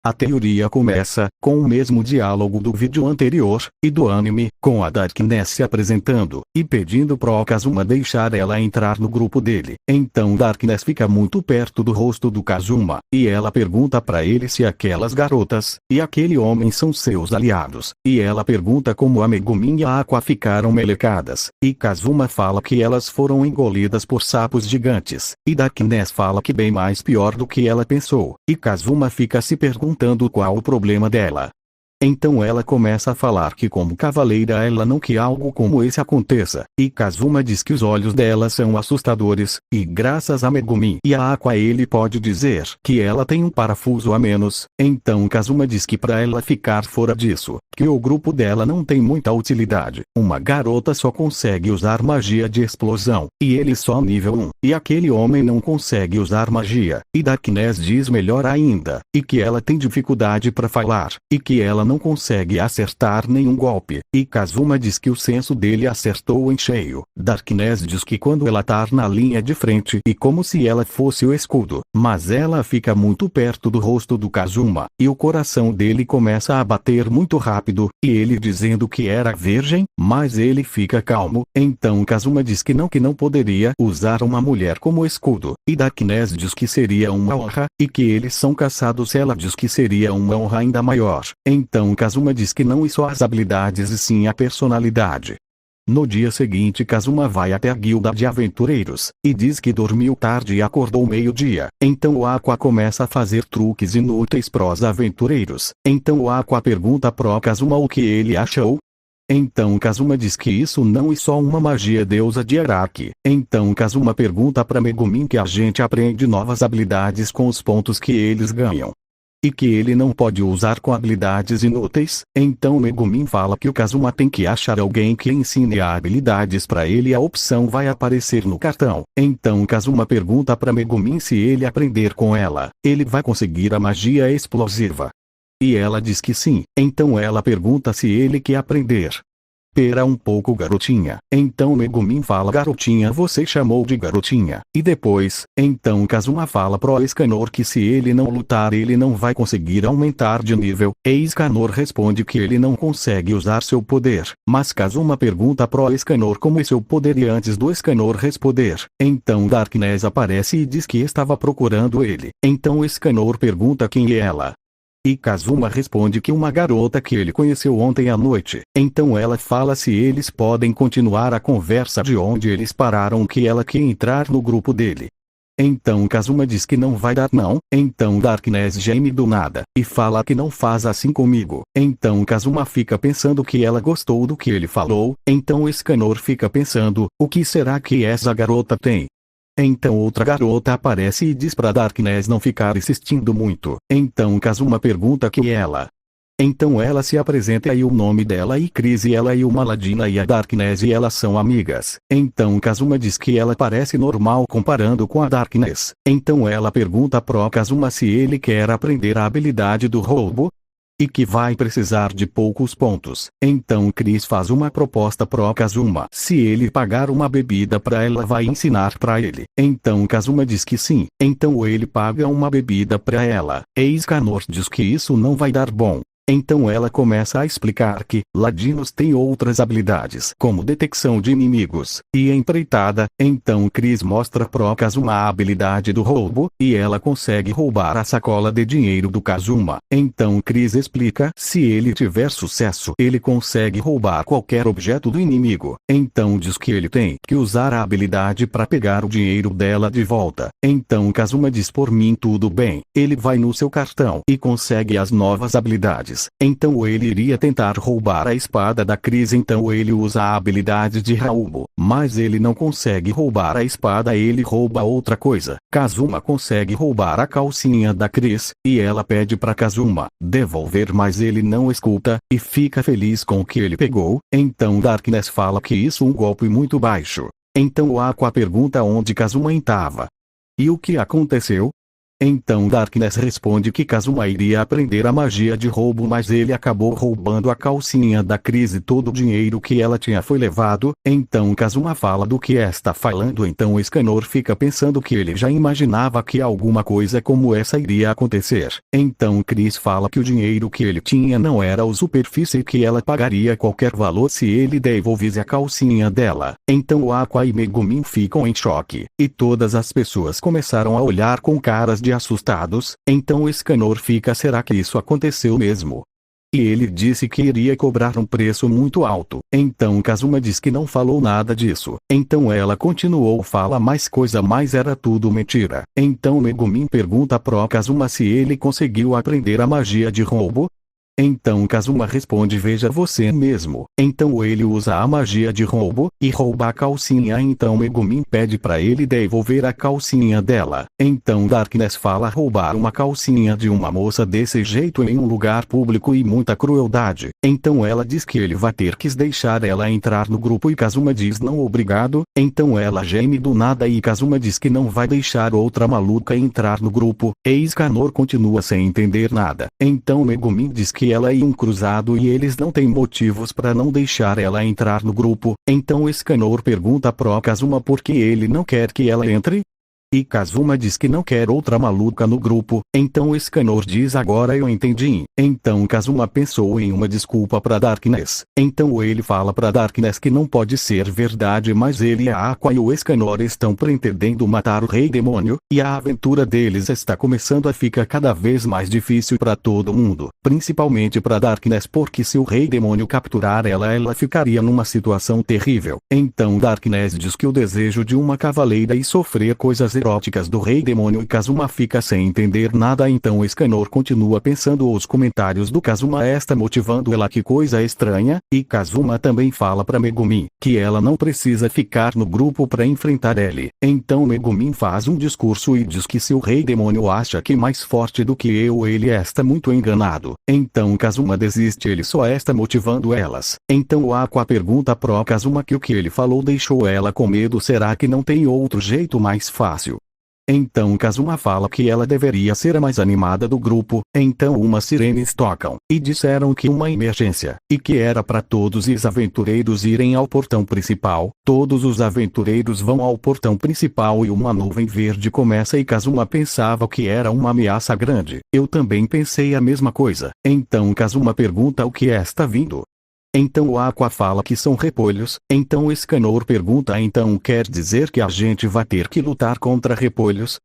A teoria começa com o mesmo diálogo do vídeo anterior, e do anime, com a Darkness se apresentando, e pedindo pro Kazuma deixar ela entrar no grupo dele. Então Darkness fica muito perto do rosto do Kazuma, e ela pergunta pra ele se aquelas garotas, e aquele homem são seus aliados, e ela pergunta como a Megumin e a Aqua ficaram melecadas, e Kazuma fala que elas foram engolidas por sapos gigantes, e Darkness fala que bem mais pior do que ela pensou, e Kazuma fica se perguntando qual o problema dela. Então ela começa a falar que como cavaleira ela não quer algo como esse aconteça, e Kazuma diz que os olhos dela são assustadores, e graças a Megumin e a Aqua ele pode dizer que ela tem um parafuso a menos. Então Kazuma diz que pra ela ficar fora disso, que o grupo dela não tem muita utilidade. Uma garota só consegue usar magia de explosão, e ele só nível 1, e aquele homem não consegue usar magia, e Darkness diz melhor ainda, e que ela tem dificuldade pra falar, e que ela não consegue acertar nenhum golpe, e Kazuma diz que o senso dele acertou em cheio. Darkness diz que quando ela tá na linha de frente e como se ela fosse o escudo, mas ela fica muito perto do rosto do Kazuma, e o coração dele começa a bater muito rápido, e ele dizendo que era virgem, mas ele fica calmo. Então Kazuma diz que não poderia usar uma mulher como escudo, e Darkness diz que seria uma honra, e que eles são caçados. Ela diz que seria uma honra ainda maior. Então Kazuma diz que não e só as habilidades e sim a personalidade. No dia seguinte Kazuma vai até a guilda de aventureiros, e diz que dormiu tarde e acordou meio-dia. Então o Aqua começa a fazer truques inúteis pros aventureiros. Então o Aqua pergunta pro Kazuma o que ele achou. Então Kazuma diz que isso não é só uma magia deusa de Araki. Então Kazuma pergunta pra Megumin que a gente aprende novas habilidades com os pontos que eles ganham, e que ele não pode usar com habilidades inúteis. Então Megumin fala que o Kazuma tem que achar alguém que ensine habilidades pra ele e a opção vai aparecer no cartão. Então Kazuma pergunta pra Megumin se ele aprender com ela, ele vai conseguir a magia explosiva. E ela diz que sim. Então ela pergunta se ele quer aprender. Pera um pouco garotinha. Então Megumin fala garotinha você chamou de garotinha. E depois, então Kazuma fala pro Escanor que se ele não lutar ele não vai conseguir aumentar de nível. E Escanor responde que ele não consegue usar seu poder. Mas Kazuma pergunta pro Escanor como é seu poder e antes do Escanor responder, então Darkness aparece e diz que estava procurando ele. Então Escanor pergunta quem é ela. E Kazuma responde que uma garota que ele conheceu ontem à noite. Então ela fala se eles podem continuar a conversa de onde eles pararam que ela quer entrar no grupo dele. Então Kazuma diz que não vai dar não. Então Darkness geme do nada, e fala que não faz assim comigo. Então Kazuma fica pensando que ela gostou do que ele falou. Então Escanor fica pensando, o que será que essa garota tem? Então outra garota aparece e diz pra Darkness não ficar insistindo muito. Então Kazuma pergunta quem é ela. Então ela se apresenta e o nome dela e Chris e ela e o Maladina e a Darkness e elas são amigas. Então Kazuma diz que ela parece normal comparando com a Darkness. Então ela pergunta pro Kazuma se ele quer aprender a habilidade do roubo, e que vai precisar de poucos pontos. Então Chris faz uma proposta pro Kazuma. Se ele pagar uma bebida pra ela vai ensinar pra ele. Então Kazuma diz que sim. Então ele paga uma bebida pra ela. E Escanor diz que isso não vai dar bom. Então ela começa a explicar que ladinos têm outras habilidades como detecção de inimigos e empreitada. Então Chris mostra pro Kazuma a habilidade do roubo, e ela consegue roubar a sacola de dinheiro do Kazuma. Então Chris explica se ele tiver sucesso ele consegue roubar qualquer objeto do inimigo. Então diz que ele tem que usar a habilidade para pegar o dinheiro dela de volta. Então Kazuma diz por mim tudo bem. Ele vai no seu cartão e consegue as novas habilidades. Então ele iria tentar roubar a espada da Chris. Então ele usa a habilidade de roubo, mas ele não consegue roubar a espada, ele rouba outra coisa. Kazuma consegue roubar a calcinha da Chris, e ela pede pra Kazuma devolver, mas ele não escuta, e fica feliz com o que ele pegou. Então Darkness fala que isso é um golpe muito baixo. Então o Aqua pergunta onde Kazuma estava. E o que aconteceu? Então Darkness responde que Kazuma iria aprender a magia de roubo, mas ele acabou roubando a calcinha da Cris e todo o dinheiro que ela tinha foi levado. Então Kazuma fala do que está falando. Então Escanor fica pensando que ele já imaginava que alguma coisa como essa iria acontecer. Então Cris fala que o dinheiro que ele tinha não era o superfície e que ela pagaria qualquer valor se ele devolvesse a calcinha dela. Então Aqua e Megumin ficam em choque, e todas as pessoas começaram a olhar com caras de assustados. Então Escanor fica: será que isso aconteceu mesmo? E ele disse que iria cobrar um preço muito alto. Então Kazuma diz que não falou nada disso. Então ela continuou: fala mais coisa, mas era tudo mentira. Então Megumin pergunta pro Kazuma se ele conseguiu aprender a magia de roubo. Então Kazuma responde: veja você mesmo. Então ele usa a magia de roubo, e rouba a calcinha. Então Megumin pede para ele devolver a calcinha dela. Então Darkness fala: roubar uma calcinha de uma moça desse jeito em um lugar público e muita crueldade. Então ela diz que ele vai ter que deixar ela entrar no grupo e Kazuma diz: não, obrigado. Então ela geme do nada e Kazuma diz que não vai deixar outra maluca entrar no grupo. E Escanor continua sem entender nada. Então Megumin diz que ela é um cruzado e eles não têm motivos para não deixar ela entrar no grupo. Então Escanor pergunta pro Kazuma por que ele não quer que ela entre. E Kazuma diz que não quer outra maluca no grupo. Então Escanor diz: agora eu entendi. Então Kazuma pensou em uma desculpa para Darkness. Então ele fala para Darkness que não pode ser verdade, mas ele e a Aqua e o Escanor estão pretendendo matar o Rei Demônio, e a aventura deles está começando a ficar cada vez mais difícil para todo mundo, principalmente para Darkness, porque se o Rei Demônio capturar ela ficaria numa situação terrível. Então Darkness diz que o desejo de uma cavaleira e sofrer coisas eróticas do Rei Demônio, e Kazuma fica sem entender nada. Então Escanor continua pensando: os comentários do Kazuma está motivando ela, que coisa estranha. E Kazuma também fala para Megumin que ela não precisa ficar no grupo para enfrentar ele. Então Megumin faz um discurso e diz que se o Rei Demônio acha que é mais forte do que eu, ele está muito enganado. Então Kazuma desiste, ele só está motivando elas. Então o Aqua pergunta pro Kazuma que o que ele falou deixou ela com medo, será que não tem outro jeito mais fácil? Então Kazuma fala que ela deveria ser a mais animada do grupo. Então umas sirenes tocam, e disseram que uma emergência, e que era para todos os aventureiros irem ao portão principal. Todos os aventureiros vão ao portão principal e uma nuvem verde começa, e Kazuma pensava que era uma ameaça grande. Eu também pensei a mesma coisa. Então Kazuma pergunta o que está vindo. Então o Aqua fala que são repolhos. Então Escanor pergunta: então quer dizer que a gente vai ter que lutar contra repolhos?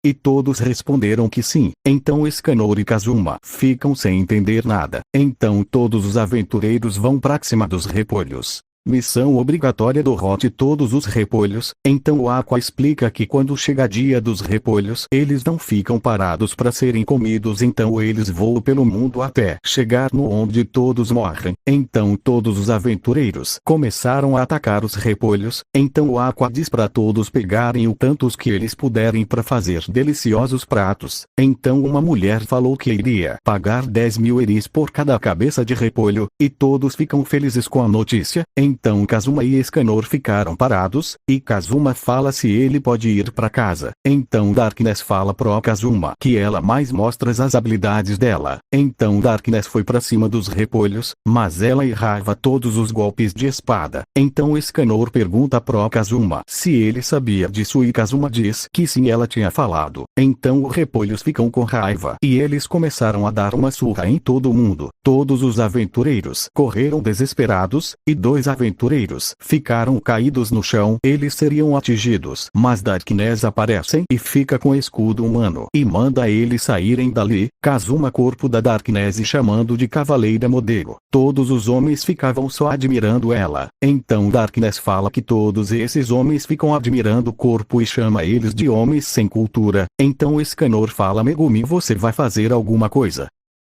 E todos responderam que sim. Então Escanor e Kazuma ficam sem entender nada. Então todos os aventureiros vão para cima dos repolhos. Missão obrigatória: derrote todos os repolhos. Então o Aqua explica que quando chega dia dos repolhos, eles não ficam parados para serem comidos. Então eles voam pelo mundo até chegar no onde todos morrem. Então todos os aventureiros começaram a atacar os repolhos. Então o Aqua diz para todos pegarem o tantos que eles puderem para fazer deliciosos pratos. Então uma mulher falou que iria pagar 10.000 eris por cada cabeça de repolho, e todos ficam felizes com a notícia. Então Kazuma e Escanor ficaram parados, e Kazuma fala se ele pode ir para casa. Então Darkness fala pro Kazuma que ela mais mostra as habilidades dela. Então Darkness foi para cima dos repolhos, mas ela errava todos os golpes de espada. Então Escanor pergunta pro Kazuma se ele sabia disso, e Kazuma diz que sim, ela tinha falado. Então os repolhos ficam com raiva, e eles começaram a dar uma surra em todo mundo. Todos os aventureiros correram desesperados, e dois aventureiros ficaram caídos no chão. Eles seriam atingidos, mas Darkness aparecem e fica com escudo humano e manda eles saírem dali. Kazuma corpo da Darkness chamando de cavaleira modelo. Todos os homens ficavam só admirando ela. Então Darkness fala que todos esses homens ficam admirando o corpo e chama eles de homens sem cultura. Então Escanor fala: Megumin, você vai fazer alguma coisa?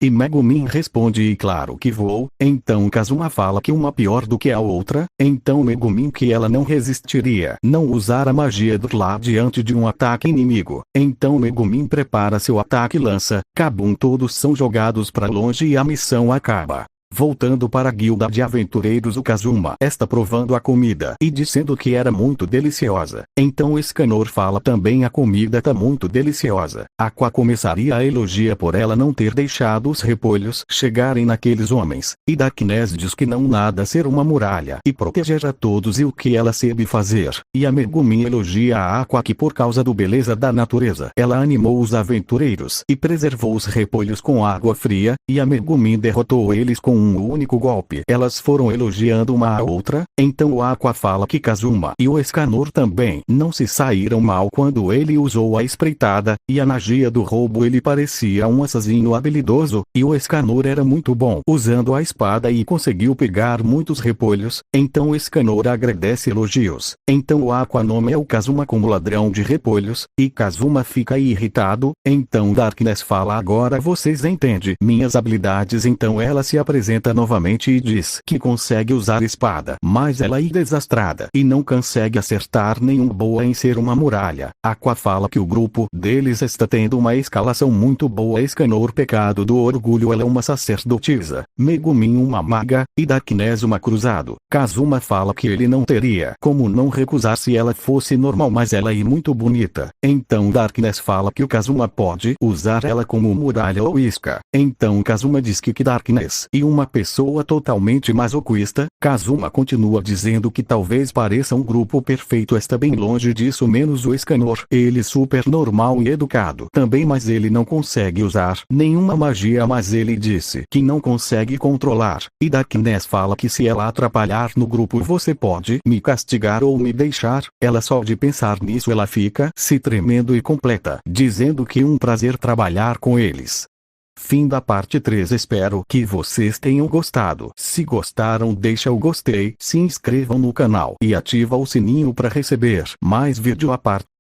E Megumin responde: e claro que vou. Então Kazuma fala que uma pior do que a outra. Então Megumin que ela não resistiria não usar a magia do lá diante de um ataque inimigo. Então Megumin prepara seu ataque e lança. Kabum, todos são jogados para longe e a missão acaba. Voltando para a guilda de aventureiros, o Kazuma está provando a comida e dizendo que era muito deliciosa. Então o Escanor fala também: a comida tá muito deliciosa. Aqua começaria a elogiar por ela não ter deixado os repolhos chegarem naqueles homens. E Darkness diz que não nada ser uma muralha e proteger a todos e o que ela sabe fazer. E a Megumin elogia a Aqua que por causa do beleza da natureza ela animou os aventureiros e preservou os repolhos com água fria, e a Megumin derrotou eles com um único golpe. Elas foram elogiando uma a outra, então o Aqua fala que Kazuma e o Escanor também não se saíram mal quando ele usou a espreitada, e a magia do roubo ele parecia um assassino habilidoso, e o Escanor era muito bom usando a espada e conseguiu pegar muitos repolhos, então o Escanor agradece elogios. Então o Aqua nomeia o Kazuma como ladrão de repolhos, e Kazuma fica irritado, então Darkness fala: agora vocês entendem minhas habilidades. Então ela se apresenta novamente e diz que consegue usar espada, mas ela é desastrada e não consegue acertar nenhum boa em ser uma muralha. Aqua fala que o grupo deles está tendo uma escalação muito boa. Escanor pecado do orgulho, ela é uma sacerdotisa, Megumin uma maga, e Darkness uma cruzado. Kazuma fala que ele não teria como não recusar se ela fosse normal, mas ela é muito bonita. Então Darkness fala que o Kazuma pode usar ela como muralha ou isca. Então Kazuma diz que Darkness e uma pessoa totalmente masoquista. Kazuma continua dizendo que talvez pareça um grupo perfeito, está bem longe disso, menos o Escanor. Ele super normal e educado também, mas ele não consegue usar nenhuma magia, mas ele disse que não consegue controlar. E Darkness fala que se ela atrapalhar no grupo você pode me castigar ou me deixar. Ela só de pensar nisso ela fica se tremendo e completa, dizendo que um prazer trabalhar com eles. Fim da parte 3. Espero que vocês tenham gostado. Se gostaram, deixa o gostei, se inscrevam no canal e ativa o sininho para receber mais vídeo à parte.